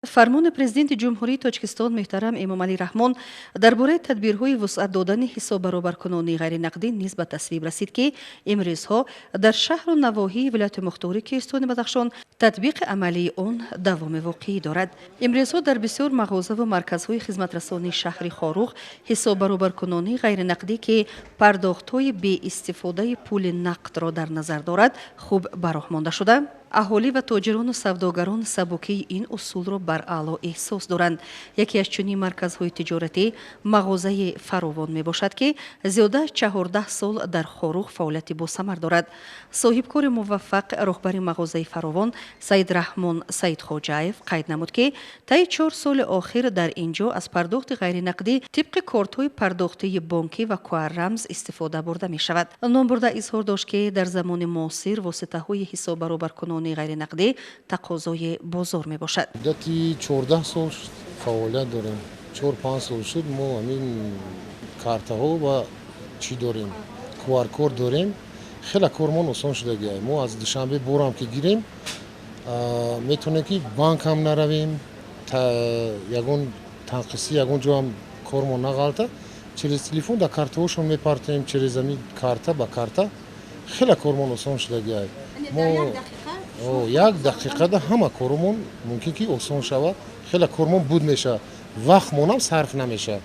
фармони президенти ҷумҳурии Тоҷикистон муҳтарам Эмомалӣ Раҳмон дар бораи тадбирҳои вусъат додани ҳисоббаробаркунонии ғайринақдӣ низ ба тасвиб расид, ки имрӯзҳо дар шаҳру навоҳии вилояти мухтори Кӯҳистони Бадахшон татбиқи амалии он давоми воқеӣ дорад. Имрӯзҳо дар бисёр мағозаву марказҳои хизматрасонии шаҳри Хоруғ ҳисоббаробаркунонии ғайринақдӣ, ки пардохтҳои беистифодаи пули нақдро дар назар дорад, хуб бароҳ монда шуда, аҳолӣ ва тоҷирону савдогарон сабукии ин усулро бар аъло эҳсос доранд. Яке аз чунин марказҳои тиҷоратӣ мағозаи Фаровон мебошад, ки зиёда аз 14 сол дар Хоруғ фаъолияти босамар дорад. соҳибкори муваффақ роҳбари мағозаи Фаровон Саидраҳмон Саидхоҷаев қайд намуд, ки таи 4 соли охир дар ин ҷо аз пардохти ғайринақдӣ тибқи кортҳои пардохтии бонкӣ ва кӯҳаррамз истифода бурда мешавад. ном бурда изҳор дошт, ки дар замони муосир воситаҳои ҳисоббаробаркунонии ғайринақдӣ тақозои бозор мебошад. муддати 14 сол фаъолият дорем. 4-5 сол шуд мо ҳамин картаҳо ва чӣ дорем, QR-код дорем. хеле кормон осон шуда гияд. мо аз душанбе борам ки гирем, метавонем ки банк ҳам наравем, ягон танқисӣ ягон ҷо ҳам кормон нағалта, через телефон дар картаҳошон мепартем, через ҳамин карта ба карта. хеле кормон осон шуда гияд. мо як дақиқада ҳама коромон мумкин ки осон шавад. хеле кормон буд мешавад, вақтмонам сарф намешавад.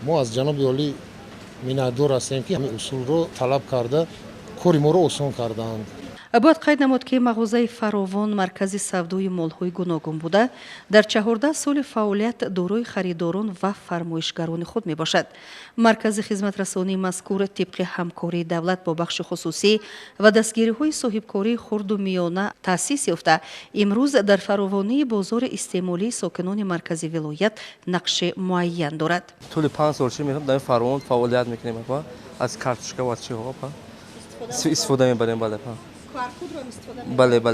мо аз ҷаноби олӣ миннатдор ҳастем, ки ҳамин усулро талаб карда кори моро осон кардаанд. бояд қайд намуд, ки мағозаи Фаровон маркази савдои молҳои гуногун буда, дар 14 соли фаъолият дорои харидорон ва фармоишгарони худ мебошад. маркази хизматрасонии мазкур тибқи ҳамкории давлат бо бахши хусусӣ ва дастгириҳои соҳибкории хурду миёна таъсис ёфта, имрӯз дар фаровонии бозори истеъмолии сокинони маркази вилоят нақши муайян дорад. тӯли 5 сол дар Фаровон фаъолият мекунем, аз карточка ва чиҳо истифода мебарем. бале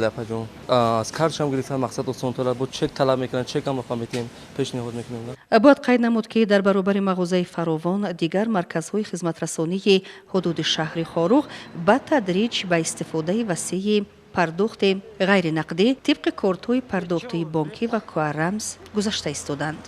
апаҷон аз картшам гирифтан мақсад осонтар буд. чек талаб мекунанд, чекам фаҳмидем, пешниҳод мекунем. бояд қайд намуд, ки дар баробари мағозаи Фаровон дигар марказҳои хизматрасонии ҳудуди шаҳри Хоруғ ба тадриҷ ба истифодаи васеъи пардохти ғайринақдӣ тибқи кортҳои пардохтии бонкӣ ва кӯҳаррамз гузашта истоданд.